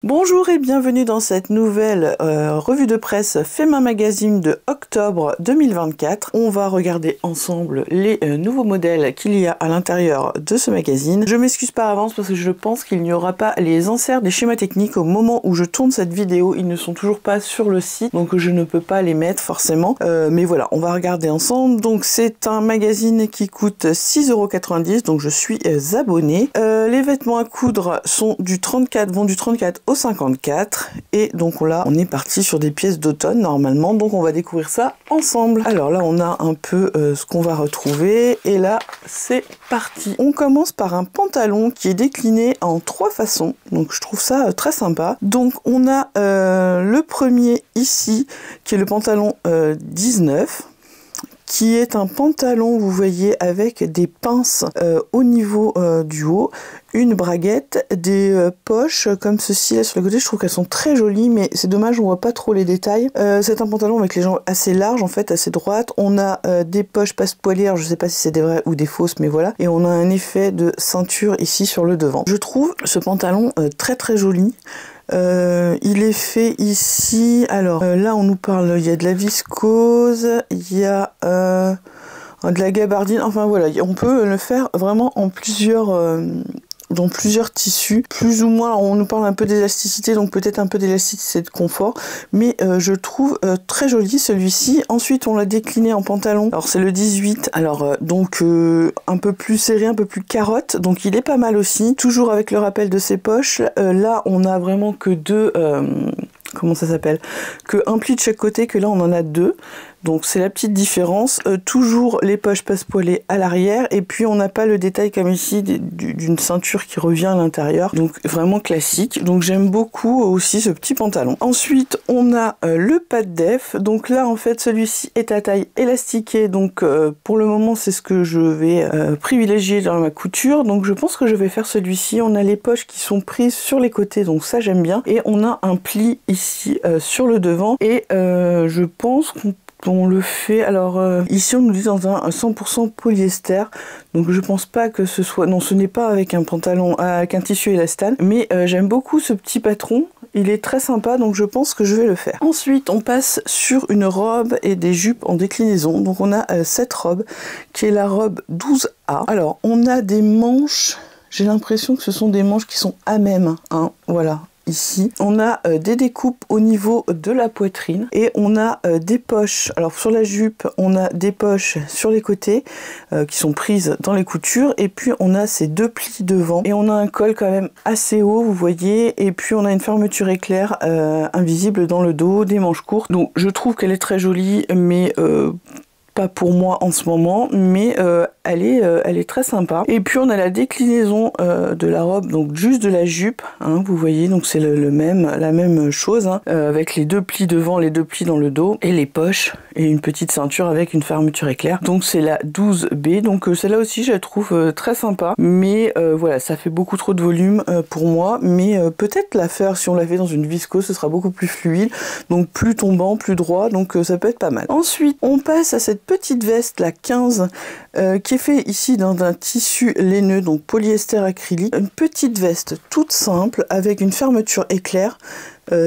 Bonjour et bienvenue dans cette nouvelle revue de presse Fema Magazine de octobre 2024. On va regarder ensemble les nouveaux modèles qu'il y a à l'intérieur de ce magazine. Je m'excuse par avance parce que je pense qu'il n'y aura pas les inserts des schémas techniques au moment où je tourne cette vidéo. Ils ne sont toujours pas sur le site, donc je ne peux pas les mettre forcément. Mais voilà, on va regarder ensemble. Donc c'est un magazine qui coûte 6,90 €, donc je suis abonnée. Les vêtements à coudre sont vont du 34 au 54 et donc là on est parti sur des pièces d'automne normalement, donc on va découvrir ça ensemble. Alors là on a un peu ce qu'on va retrouver et là c'est parti. On commence par un pantalon qui est décliné en 3 façons, donc je trouve ça très sympa. Donc on a le premier ici qui est le pantalon 19, qui est un pantalon, vous voyez, avec des pinces au niveau du haut, une braguette, des poches comme ceci là sur le côté. Je trouve qu'elles sont très jolies, mais c'est dommage, on voit pas trop les détails. C'est un pantalon avec les jambes assez larges, en fait, assez droites. On a des poches passe-poilières, je sais pas si c'est des vraies ou des fausses, mais voilà. Et on a un effet de ceinture ici sur le devant. Je trouve ce pantalon très très joli. Il est fait ici, alors là on nous parle, il y a de la viscose, il y a de la gabardine, enfin voilà, on peut le faire vraiment en dans plusieurs tissus, plus ou moins. Alors, on nous parle un peu d'élasticité, donc peut-être un peu d'élasticité et de confort, mais je trouve très joli celui-ci. Ensuite on l'a décliné en pantalon, alors c'est le 18, alors donc un peu plus serré, un peu plus carotte, donc il est pas mal aussi, toujours avec le rappel de ses poches. Là on a vraiment que deux comment ça s'appelle, que un pli de chaque côté, que là on en a deux, donc c'est la petite différence. Toujours les poches passe-poilées à l'arrière, et puis on n'a pas le détail comme ici d'une ceinture qui revient à l'intérieur, donc vraiment classique. Donc j'aime beaucoup aussi ce petit pantalon. Ensuite on a le pad def, donc là en fait celui-ci est à taille élastiquée, donc pour le moment c'est ce que je vais privilégier dans ma couture, donc je pense que je vais faire celui-ci. On a les poches qui sont prises sur les côtés, donc ça j'aime bien, et on a un pli ici sur le devant, et je pense qu'on le fait, alors ici on nous dit dans un 100% polyester, donc je pense pas que ce soit, non ce n'est pas avec un pantalon, avec un tissu élastane, mais j'aime beaucoup ce petit patron, il est très sympa, donc je pense que je vais le faire. Ensuite on passe sur une robe et des jupes en déclinaison, donc on a cette robe qui est la robe 12A. Alors on a des manches, j'ai l'impression que ce sont des manches qui sont à même, hein, voilà. Ici, on a des découpes au niveau de la poitrine et on a des poches. Alors sur la jupe, on a des poches sur les côtés qui sont prises dans les coutures, et puis on a ces deux plis devant et on a un col quand même assez haut, vous voyez, et puis on a une fermeture éclair invisible dans le dos, des manches courtes. Donc je trouve qu'elle est très jolie, mais pas pour moi en ce moment, mais elle est très sympa. Et puis on a la déclinaison de la robe, donc juste de la jupe, hein, vous voyez, donc c'est la même chose, hein, avec les deux plis devant, les deux plis dans le dos, et les poches, et une petite ceinture avec une fermeture éclair. Donc c'est la 12B, donc celle-là aussi je la trouve très sympa, mais voilà, ça fait beaucoup trop de volume pour moi, mais peut-être la faire, si on la fait dans une viscose, ce sera beaucoup plus fluide, donc plus tombant, plus droit, donc ça peut être pas mal. Ensuite on passe à cette petite veste, la 15, qui est fait ici dans un tissu laineux, donc polyester acrylique. Une petite veste toute simple avec une fermeture éclair.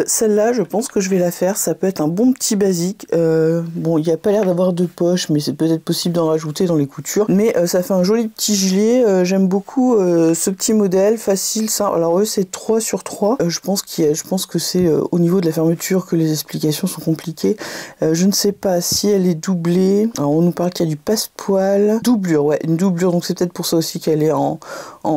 Celle-là, je pense que je vais la faire. Ça peut être un bon petit basique. Bon, il n'y a pas l'air d'avoir de poche, mais c'est peut-être possible d'en rajouter dans les coutures. Mais ça fait un joli petit gilet. J'aime beaucoup ce petit modèle, facile, simple. Alors eux, c'est 3 sur 3. Je pense que c'est au niveau de la fermeture que les explications sont compliquées. Je ne sais pas si elle est doublée. Alors on nous parle qu'il y a du passepoil. Doublure, ouais, une doublure. Donc c'est peut-être pour ça aussi qu'elle est en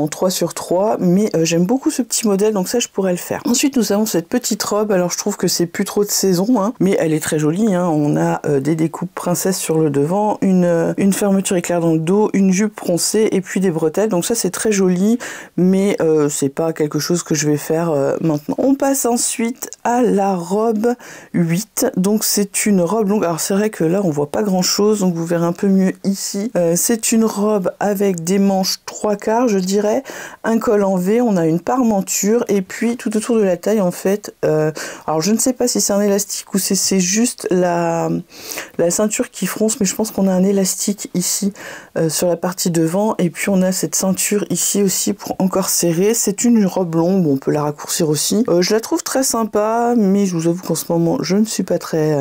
3 sur 3. Mais j'aime beaucoup ce petit modèle, donc ça, je pourrais le faire. Ensuite, nous avons cette petite robe, alors je trouve que c'est plus trop de saison, hein, mais elle est très jolie, hein. On a des découpes princesse sur le devant, une fermeture éclair dans le dos, une jupe froncée et puis des bretelles, donc ça c'est très joli, mais c'est pas quelque chose que je vais faire maintenant. On passe ensuite à la robe 8, donc c'est une robe longue, alors c'est vrai que là on voit pas grand chose, donc vous verrez un peu mieux ici. C'est une robe avec des manches 3/4, je dirais, dirait un col en V, on a une parmenture et puis tout autour de la taille en fait, alors je ne sais pas si c'est un élastique ou c'est juste la ceinture qui fronce, mais je pense qu'on a un élastique ici sur la partie devant et puis on a cette ceinture ici aussi pour encore serrer. C'est une robe longue, on peut la raccourcir aussi. Je la trouve très sympa, mais je vous avoue qu'en ce moment je ne suis pas très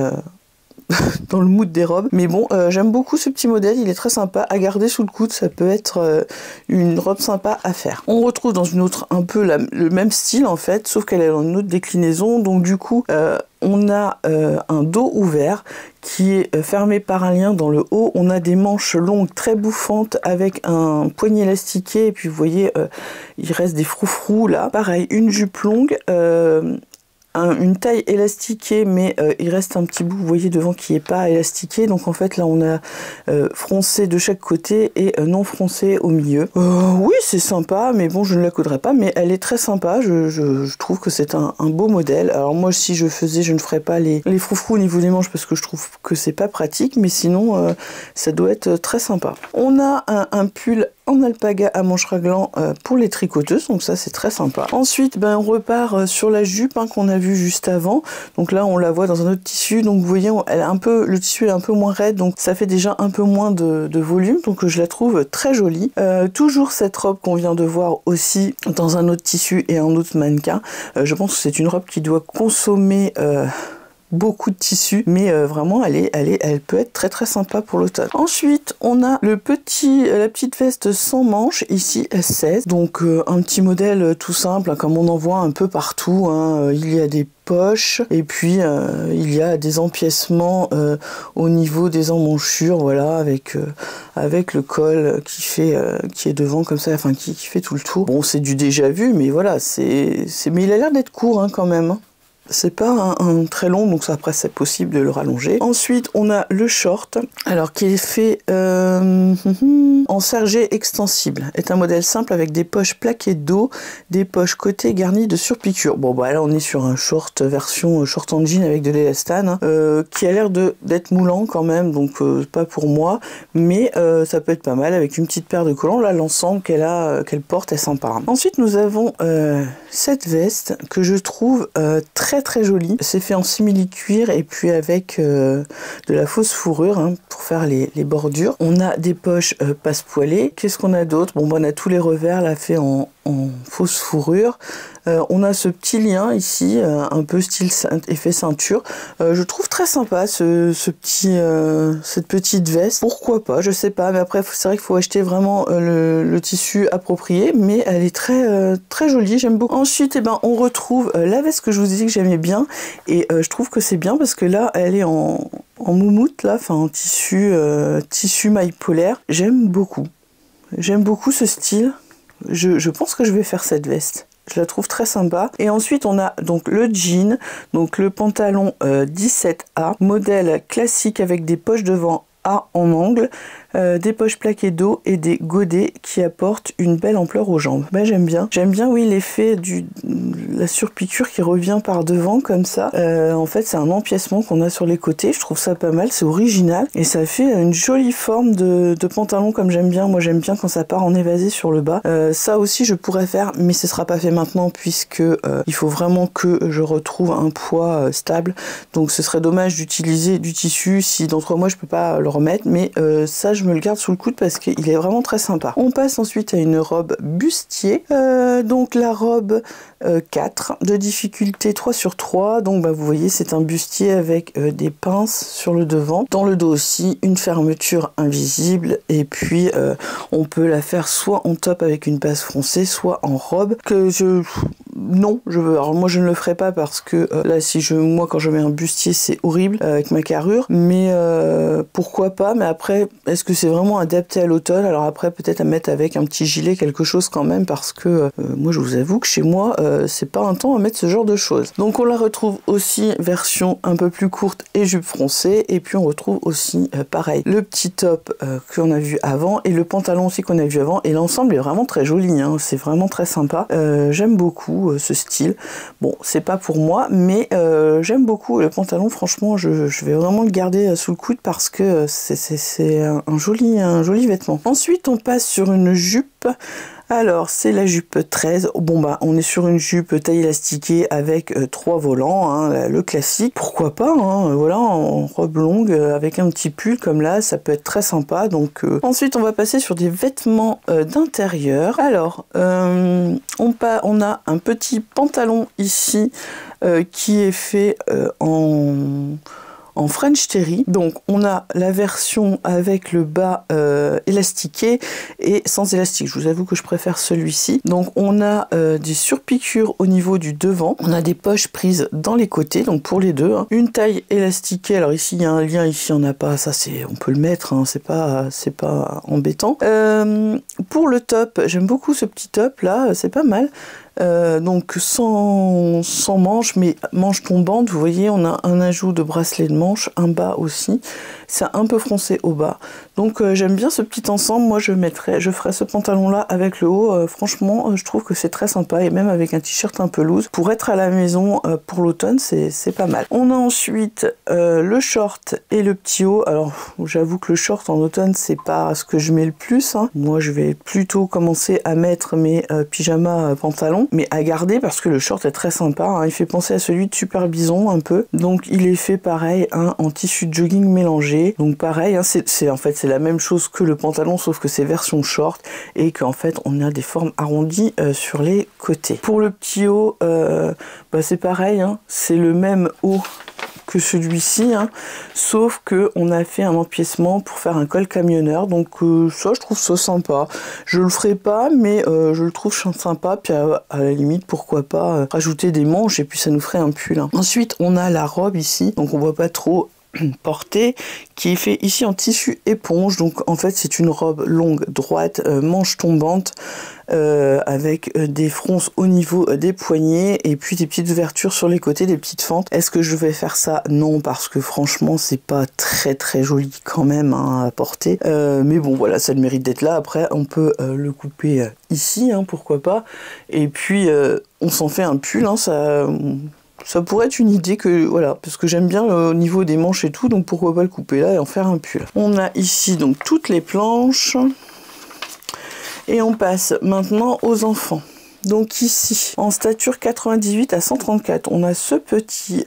dans le mood des robes, mais bon, j'aime beaucoup ce petit modèle, il est très sympa à garder sous le coude, ça peut être une robe sympa à faire. On retrouve dans une autre un peu le même style en fait, sauf qu'elle est dans une autre déclinaison, donc du coup on a un dos ouvert qui est fermé par un lien dans le haut, on a des manches longues très bouffantes avec un poignet élastiqué, et puis vous voyez il reste des froufrous là, pareil, une jupe longue, une taille élastiquée, mais il reste un petit bout, vous voyez devant, qui n'est pas élastiqué, donc en fait là on a froncé de chaque côté et non froncé au milieu. Oui, c'est sympa, mais bon, je ne la coudrais pas, mais elle est très sympa, je trouve que c'est un beau modèle. Alors moi, si je faisais, je ne ferais pas les froufrous au niveau des manches parce que je trouve que c'est pas pratique, mais sinon ça doit être très sympa. On a un pull en alpaga à manches raglant pour les tricoteuses, donc ça c'est très sympa. Ensuite on repart sur la jupe qu'on a vue juste avant, donc là on la voit dans un autre tissu, donc vous voyez elle est le tissu est un peu moins raide, donc ça fait déjà un peu moins de volume, donc je la trouve très jolie. Toujours cette robe qu'on vient de voir aussi dans un autre tissu et un autre mannequin, je pense que c'est une robe qui doit consommer beaucoup de tissu, mais vraiment elle peut être très très sympa pour l'automne. Ensuite on a la petite veste sans manches ici S16, donc un petit modèle tout simple comme on en voit un peu partout, il y a des poches et puis il y a des empiècements au niveau des emmanchures, voilà, avec le col qui est devant comme ça, enfin qui fait tout le tour. Bon, c'est du déjà vu, mais voilà, mais il a l'air d'être court quand même. C'est pas un très long, donc ça, après c'est possible de le rallonger. Ensuite on a le short, alors qui est fait en sergé extensible. Est un modèle simple avec des poches plaquées de dos, des poches côté garnies de surpiqûres. Bon bah là on est sur un short version short en jean avec de l'élastane, qui a l'air d'être moulant quand même, donc pas pour moi, mais ça peut être pas mal avec une petite paire de collants. Là l'ensemble qu'elle porte est sympa. Ensuite nous avons cette veste que je trouve très jolie. C'est fait en simili-cuir et puis avec de la fausse fourrure pour faire les bordures. On a des poches passe-poilées. Qu'est-ce qu'on a d'autre? Bon, on a tous les revers là fait en fausse fourrure. On a ce petit lien ici, un peu style effet ceinture. Je trouve très sympa cette petite veste. Pourquoi pas, je sais pas, mais après c'est vrai qu'il faut acheter vraiment le tissu approprié, mais elle est très jolie, j'aime beaucoup. Ensuite on retrouve la veste que je vous ai dit que j'aimais bien, et je trouve que c'est bien parce que là elle est en moumoute là, enfin en tissu maille polaire. J'aime beaucoup ce style. Je pense que je vais faire cette veste. Je la trouve très sympa. Et ensuite on a donc le jean, donc le pantalon 17A, modèle classique avec des poches devant A en angle, des poches plaquées dos et des godets qui apportent une belle ampleur aux jambes. J'aime bien, oui, l'effet la surpiqûre qui revient par devant comme ça. En fait c'est un empiècement qu'on a sur les côtés, je trouve ça pas mal, c'est original et ça fait une jolie forme de pantalon comme j'aime bien. Moi j'aime bien quand ça part en évasé sur le bas. Ça aussi je pourrais faire, mais ce sera pas fait maintenant puisque il faut vraiment que je retrouve un poids stable, donc ce serait dommage d'utiliser du tissu si dans 3 mois je peux pas le remettre, mais ça je me le garde sous le coude parce qu'il est vraiment très sympa. On passe ensuite à une robe bustier, donc la robe 4 de difficulté 3 sur 3, donc vous voyez c'est un bustier avec des pinces sur le devant, dans le dos aussi une fermeture invisible, et puis on peut la faire soit en top avec une passe froncée, soit en robe, alors moi je ne le ferai pas parce que là moi quand je mets un bustier c'est horrible avec ma carrure, mais pourquoi pas, mais après est-ce que c'est vraiment adapté à l'automne? Alors après peut-être à mettre avec un petit gilet, quelque chose quand même, parce que moi je vous avoue que chez moi c'est pas un temps à mettre ce genre de choses. Donc on la retrouve aussi version un peu plus courte et jupe froncée, et puis on retrouve aussi pareil le petit top qu'on a vu avant et le pantalon aussi qu'on a vu avant, et l'ensemble est vraiment très joli, c'est vraiment très sympa. J'aime beaucoup ce style. Bon, c'est pas pour moi, mais j'aime beaucoup le pantalon, franchement je vais vraiment le garder sous le coude parce que c'est un joli vêtement. Ensuite on passe sur une jupe Alors, c'est la jupe 13. Bon, bah, on est sur une jupe taille élastiquée avec 3 volants, hein, le classique. Pourquoi pas, hein, voilà, en robe longue avec un petit pull comme là, ça peut être très sympa. Donc, ensuite, on va passer sur des vêtements d'intérieur. Alors, on a un petit pantalon ici qui est fait en French Terry. Donc on a la version avec le bas élastiqué et sans élastique. Je vous avoue que je préfère celui-ci. Donc on a des surpiqûres au niveau du devant. On a des poches prises dans les côtés, donc pour les deux. Hein. Une taille élastiquée. Alors ici il y a un lien, ici on n'a pas. Ça c'est, on peut le mettre. Hein, c'est pas embêtant. Pour le top, j'aime beaucoup ce petit top là. C'est pas mal. Donc sans manche, mais manche tombante, vous voyez, on a un ajout de bracelet de manche, un bas aussi, c'est un peu froncé au bas. Donc j'aime bien ce petit ensemble. Moi je ferais ce pantalon là avec le haut. Franchement je trouve que c'est très sympa, et même avec un t-shirt un peu loose pour être à la maison pour l'automne, c'est pas mal. On a ensuite le short et le petit haut. Alors j'avoue que le short en automne c'est pas ce que je mets le plus, hein. Moi je vais plutôt commencer à mettre mes pyjamas pantalons, mais à garder parce que le short est très sympa, hein. Il fait penser à celui de Super Bison un peu. Donc il est fait pareil, hein, en tissu de jogging mélangé. Donc pareil, hein, en fait c'est la même chose que le pantalon, sauf que c'est version short et qu'en fait on a des formes arrondies sur les côtés. Pour le petit haut, bah, c'est pareil, hein, c'est le même haut que celui-ci, hein, sauf que on a fait un empiècement pour faire un col camionneur. Donc ça je trouve ça sympa. Je le ferai pas, mais je le trouve sympa. Puis à la limite pourquoi pas rajouter des manches et puis ça nous ferait un pull, hein. Ensuite on a la robe ici, donc on voit pas trop portée, qui est fait ici en tissu éponge. Donc en fait c'est une robe longue droite, manche tombante, avec des fronces au niveau des poignets et puis des petites ouvertures sur les côtés, des petites fentes. Est-ce que je vais faire ça? Non, parce que franchement c'est pas très joli quand même, hein, à porter, mais bon voilà, ça le mérite d'être là. Après on peut le couper ici, hein, pourquoi pas, et puis on s'en fait un pull, hein, ça pourrait être une idée, que voilà, parce que j'aime bien au niveau des manches et tout, donc pourquoi pas le couper là et en faire un pull. On a ici donc toutes les planches et on passe maintenant aux enfants. Donc ici, en stature 98 à 134, on a ce petit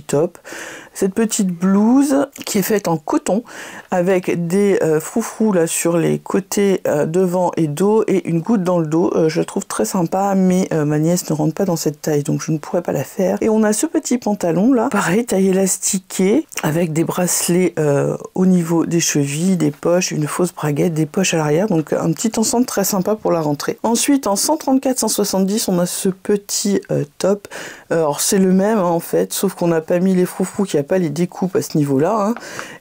top, cette petite blouse qui est faite en coton avec des froufrous là sur les côtés devant et dos et une goutte dans le dos. Je la trouve très sympa, mais ma nièce ne rentre pas dans cette taille, donc je ne pourrais pas la faire. Et on a ce petit pantalon là, pareil, taille élastiquée avec des bracelets au niveau des chevilles, des poches, une fausse braguette, des poches à l'arrière, donc un petit ensemble très sympa pour la rentrée. Ensuite en 134-170 on a ce petit top. Alors c'est le même, hein, en fait, sauf qu'on n'a pas mis les froufrous, qu'il n'y a pas les découpes à ce niveau-là, hein,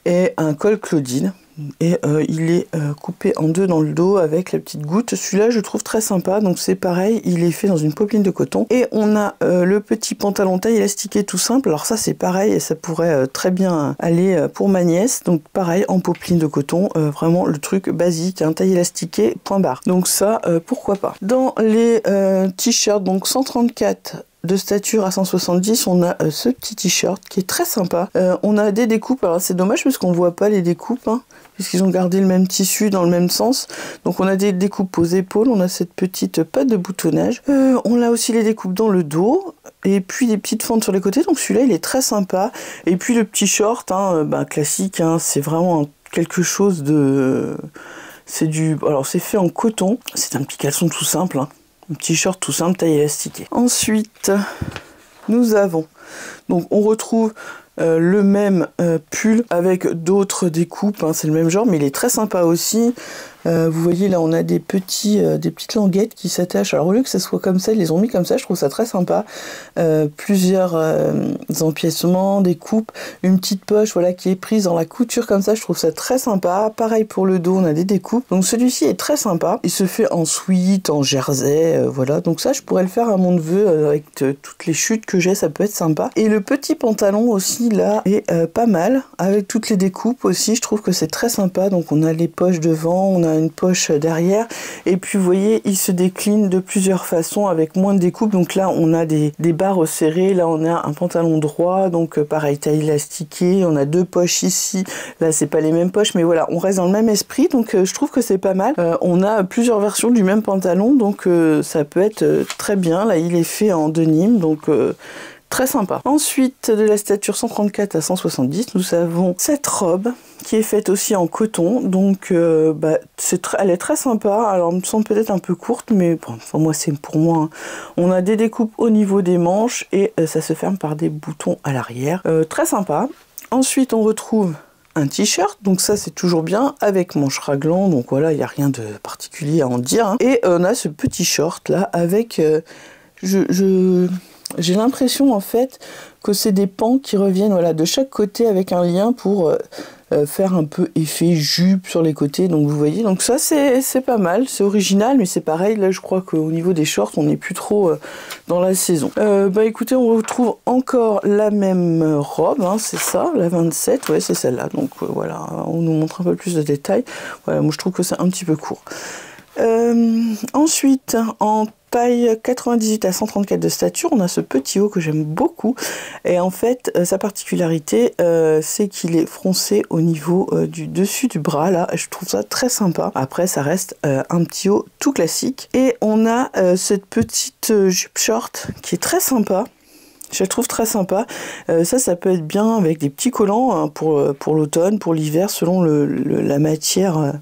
et un col Claudine. Et il est coupé en deux dans le dos avec la petite goutte. Celui-là je trouve très sympa, donc c'est pareil, il est fait dans une popeline de coton. Et on a le petit pantalon taille élastiqué tout simple. Alors ça c'est pareil et ça pourrait très bien aller pour ma nièce. Donc pareil, en popeline de coton, vraiment le truc basique, hein, taille élastiquée, point barre. Donc ça pourquoi pas. Dans les t-shirts, donc 134 de stature à 170, on a ce petit t-shirt qui est très sympa. On a des découpes, alors c'est dommage parce qu'on voit pas les découpes, hein, puisqu'ils ont gardé le même tissu dans le même sens. Donc on a des découpes aux épaules, on a cette petite patte de boutonnage. On a aussi les découpes dans le dos, et puis des petites fentes sur les côtés, donc celui-là il est très sympa. Et puis le petit short, hein, classique, hein, c'est vraiment quelque chose de... Alors c'est fait en coton, c'est un petit caleçon tout simple, hein. Un petit short tout simple, taille élastiquée. Ensuite, nous avons, donc on retrouve le même pull avec d'autres découpes, hein, c'est le même genre, mais il est très sympa aussi. Vous voyez là, on a des petites languettes qui s'attachent. Alors au lieu que ça soit comme ça, ils les ont mis comme ça, je trouve ça très sympa. Plusieurs empiècements, des coupes, une petite poche, voilà, qui est prise dans la couture comme ça, je trouve ça très sympa. Pareil pour le dos, on a des découpes. Donc celui-ci est très sympa. Il se fait en sweat, en jersey, voilà. Donc ça, je pourrais le faire à mon neveu avec toutes les chutes que j'ai, ça peut être sympa. Et le petit pantalon aussi là est pas mal, avec toutes les découpes aussi, je trouve que c'est très sympa. Donc on a les poches devant, on a a une poche derrière. Et puis vous voyez, il se décline de plusieurs façons avec moins de découpe. Donc là, on a des barres serrées. Là, on a un pantalon droit. Donc pareil, taille élastiquée. On a deux poches ici. Là, c'est pas les mêmes poches, mais voilà, on reste dans le même esprit. Donc je trouve que c'est pas mal. On a plusieurs versions du même pantalon. Donc ça peut être très bien. Là, il est fait en denim. Donc très sympa. Ensuite, de la stature 134 à 170, nous avons cette robe qui est faite aussi en coton. Donc, elle est très sympa. Alors, elle me semble peut-être un peu courte, mais bon, enfin, moi, c'est pour moi. Hein. On a des découpes au niveau des manches et ça se ferme par des boutons à l'arrière. Très sympa. Ensuite, on retrouve un t-shirt, donc ça c'est toujours bien, avec manches raglant, donc voilà, il n'y a rien de particulier à en dire. Hein. Et on a ce petit short là avec... J'ai l'impression en fait que c'est des pans qui reviennent voilà, de chaque côté avec un lien pour faire un peu effet jupe sur les côtés. Donc vous voyez, donc ça c'est pas mal, c'est original, mais c'est pareil. Là je crois qu'au niveau des shorts, on n'est plus trop dans la saison. Écoutez, on retrouve encore la même robe, hein, c'est ça, la 27, ouais c'est celle-là. Donc voilà, on nous montre un peu plus de détails. Voilà, moi je trouve que c'est un petit peu court. Ensuite, en taille 98 à 134 de stature, on a ce petit haut que j'aime beaucoup. Et en fait, sa particularité, c'est qu'il est froncé au niveau du dessus du bras. Là, je trouve ça très sympa. Après, ça reste un petit haut tout classique. Et on a cette petite jupe short qui est très sympa. Je la trouve très sympa. Ça peut être bien avec des petits collants hein, pour l'automne, pour l'hiver, selon la matière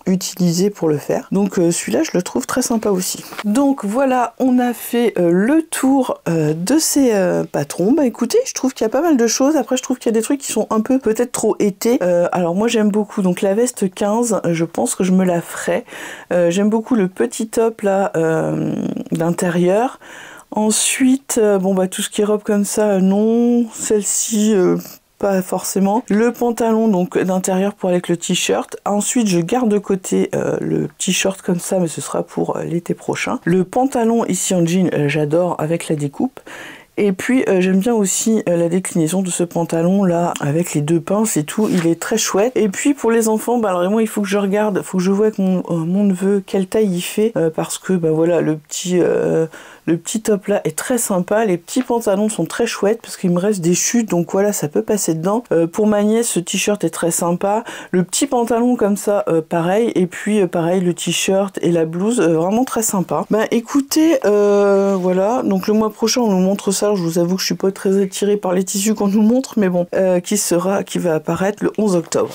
utilisé pour le faire. Donc celui-là, je le trouve très sympa aussi. Donc voilà, on a fait le tour de ces patrons. Bah écoutez, je trouve qu'il y a pas mal de choses. Après, je trouve qu'il y a des trucs qui sont un peu peut-être trop été. Alors moi, j'aime beaucoup. Donc la veste 15, je pense que je me la ferai. J'aime beaucoup le petit top là d'intérieur. Ensuite, tout ce qui est robe comme ça, non. Celle-ci... pas forcément. Le pantalon donc d'intérieur pour avec le t-shirt. Ensuite je garde de côté le t-shirt comme ça, mais ce sera pour l'été prochain. Le pantalon ici en jean, j'adore avec la découpe. Et puis j'aime bien aussi la déclinaison de ce pantalon là avec les deux pinces et tout, il est très chouette. Et puis pour les enfants, alors moi il faut que je regarde, il faut que je vois avec mon neveu quelle taille il fait parce que voilà le petit top là est très sympa, les petits pantalons sont très chouettes parce qu'il me reste des chutes donc voilà ça peut passer dedans. Pour ma nièce ce t-shirt est très sympa, le petit pantalon comme ça pareil et puis pareil le t-shirt et la blouse vraiment très sympa. Écoutez voilà donc le mois prochain on nous montre ça. Je vous avoue que je suis pas très attirée par les tissus qu'on nous montre, mais bon, qui va apparaître le 11 octobre.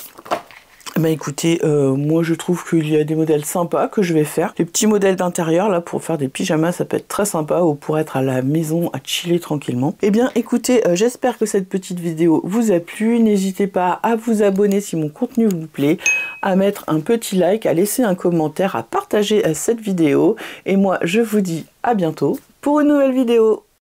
Écoutez, moi je trouve qu'il y a des modèles sympas que je vais faire. Les petits modèles d'intérieur là pour faire des pyjamas, ça peut être très sympa ou pour être à la maison à chiller tranquillement. Eh bien écoutez, j'espère que cette petite vidéo vous a plu. N'hésitez pas à vous abonner si mon contenu vous plaît, à mettre un petit like, à laisser un commentaire, à partager cette vidéo. Et moi je vous dis à bientôt pour une nouvelle vidéo.